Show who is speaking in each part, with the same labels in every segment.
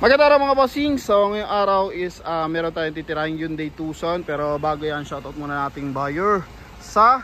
Speaker 1: Magandang araw mga bossing. So ngayong araw is meron tayong titirahing Hyundai Tucson. Pero bago yan, shoutout muna nating buyer sa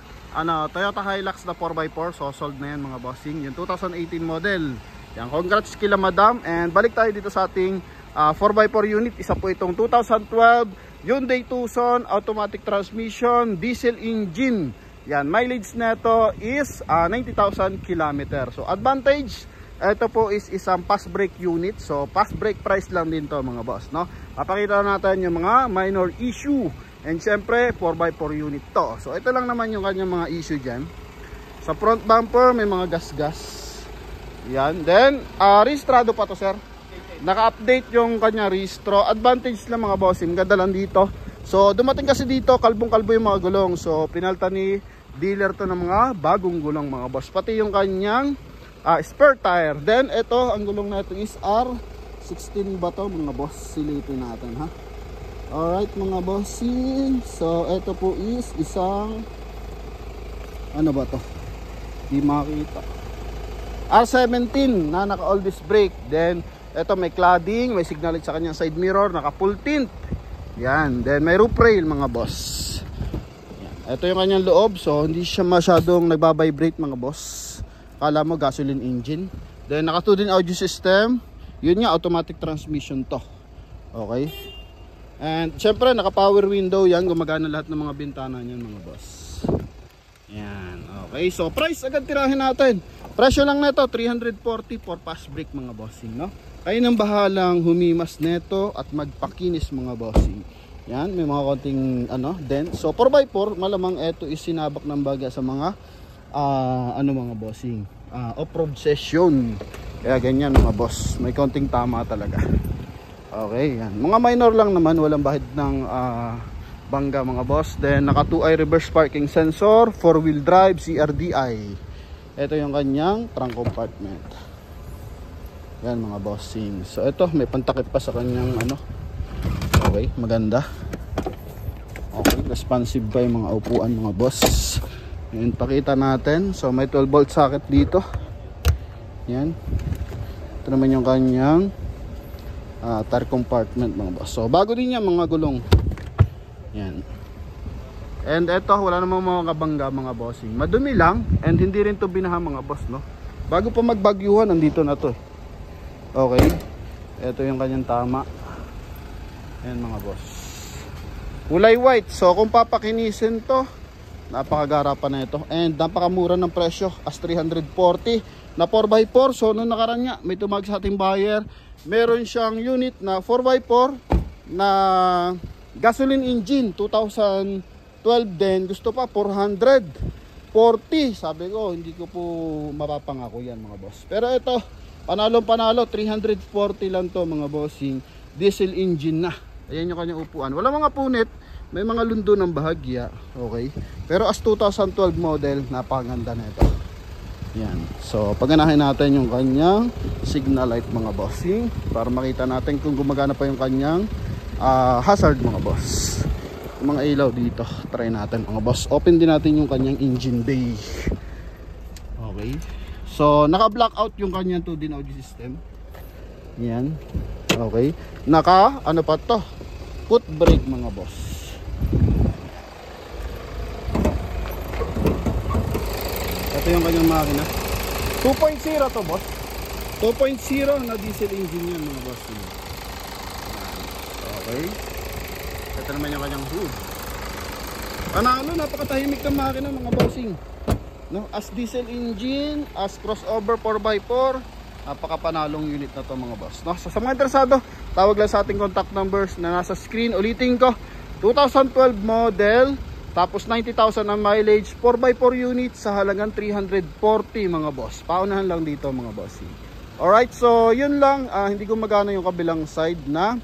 Speaker 1: Toyota Hilux na 4x4. So sold na yan mga bossing, yung 2018 model. Yan, congrats kila madam. And balik tayo dito sa ating 4x4 unit. Isa po itong 2012 Hyundai Tucson, automatic transmission, diesel engine. Yan, mileage neto is 90,000 km. So advantage, ito po is isang fast brake unit. So fast brake price lang din to mga boss, no? Papakita natin yung mga minor issue. And syempre 4x4 unit to. So ito lang naman yung kanyang mga issue dyan. Sa front bumper may mga gas-gas. Yan. Then registrado pa to sir. Naka-update yung kanya registro. Advantage lang mga boss, yung ganda lang dito. So dumating kasi dito kalbong-kalbo yung mga gulong. So pinalta ni dealer to ng mga bagong gulong mga boss. Pati yung kanyang spare tire. Then ito, ang gulong natin is R16 ba to mga boss? Silipin natin ha. Alright mga bossing. So ito po is isang ano ba to? Di makita. R17 na naka all disc brake. Then ito may cladding, may signal light sa kanyang side mirror, naka full tint. Yan. Then may roof rail mga boss. Yan. Ito yung kanyang loob. So hindi siya masyadong nagbabibrate mga boss. Kala mo gasoline engine. Then naka 2-din audio system. Yun nga, automatic transmission to. Okay. And syempre naka power window yan. Gumagana lahat ng mga bintana niyan mga boss. Yan. Okay. So price agad tirahin natin. Presyo lang neto 340 for fast brake mga bossing, no? Kayo nang bahalang humimas neto at magpakinis mga bossing. Yan, may mga konting dent. So 4x4 malamang ito is sinabak ng baga sa mga mga bossing, off-road session. Kaya ganyan mga boss, may konting tama talaga. Okay, yan. Mga minor lang naman, walang bahid ng bangga mga boss. Then naka 2i reverse parking sensor, 4-wheel drive, CRDI. Ito yung kanyang trunk compartment. Yan mga bossing. So ito, may pantakip pa sa kanyang okay, maganda. Okay, responsive pa yung mga upuan mga boss. Yan, pakita natin. So may 12 volt socket dito. Yan. Ito naman yung kanyang tire compartment mga boss. So bago din yan mga gulong. Yan. And eto, wala namang mga kabangga mga bossing. Madumi lang. And hindi rin to binaha mga boss, no? Bago pa magbagyuhan, nandito na to. Okay. Ito yung kanyang tama. Yan mga boss. Kulay white. So kung papakinisin to, napakagara pa na ito. And napakamura ng presyo as 340 na 4x4. So nung nakaraan nga, may tumag sa ating buyer. Meron siyang unit na 4x4 na gasoline engine 2012 din. Gusto pa 440. Sabi ko, hindi ko po mapapangako yan mga boss. Pero ito, panalong panalo, 340 lang to mga bossing. Diesel engine na. Ayan yung kanyang upuan. Wala mga punit. May mga lundo ng bahagya. Okay. Pero as 2012 model, napakaganda na ito. Yan. So paganahin natin yung kanyang signal light mga bossing. Para makita natin kung gumagana pa yung kanyang hazard mga boss. Yung mga ilaw dito, try natin mga boss. Open din natin yung kanyang engine bay. Okay. So naka blackout yung kanyang 2-din audio system. Yan. Okay. Naka pa to, foot brake mga boss. Ito yung kanyang makina 2.0 to boss. 2.0 na diesel engine yan mga boss. Okay. Ito naman yung kanyang hood. Panalo, napakatahimik ng makina mga bossing, no? As diesel engine, as crossover 4x4, napakapanalong unit na to mga boss, no? So sa mga interesado, tawag lang sa ating contact numbers na nasa screen. Ulitin ko, 2012 model, tapos 90,000 ang mileage, 4x4 unit sa halagang 340 mga boss. Paunahan lang dito mga bossing. Alright, so yun lang. Hindi ko magana yung kabilang side na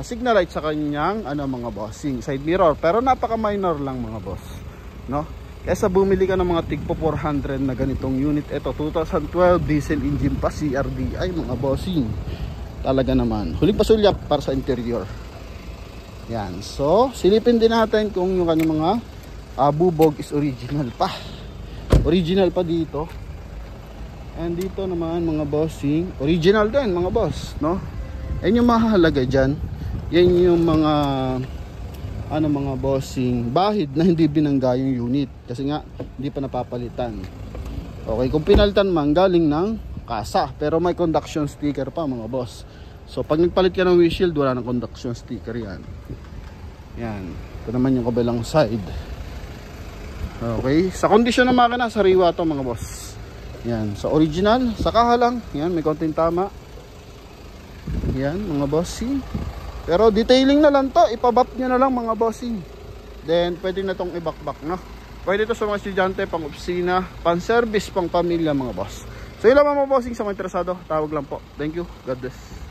Speaker 1: signal light sa kanyang mga bossing, side mirror. Pero napaka minor lang mga boss, no? Kesa bumili ka ng mga tigpo 400 na ganitong unit. Ito 2012 diesel engine pa, CRDI mga bossing. Talaga naman, huling pasulyak para sa interior. Yan. So silipin din natin kung yung kanyang mga bubog is original pa. Original pa dito. And dito naman mga bossing, original din mga boss, no? Ayun yung mahalaga dyan. Yan yung mga mga bossing, bahid na hindi binangga yung unit kasi nga hindi pa napapalitan. Okay, kung pinalitan man galing ng kasa, pero may conduction sticker pa mga boss. So pag nagpalit ka ng windshield, wala ng conduction sticker yan. Yan, ito naman yung kabilang side. Okay, sa kondisyon ng makina, sariwa to mga boss. Yan, sa original, sa kaha lang, yan, may konting tama. Yan mga bossing. Pero detailing na lang to, ipabap nyo na lang mga bossing. Then pwede na tong ibakbak, no? Pwede to sa mga estudyante, pang opisina, pang service, pang pamilya mga boss. So yun lang mga bossing, sa mga interesado, tawag lang po. Thank you, God bless.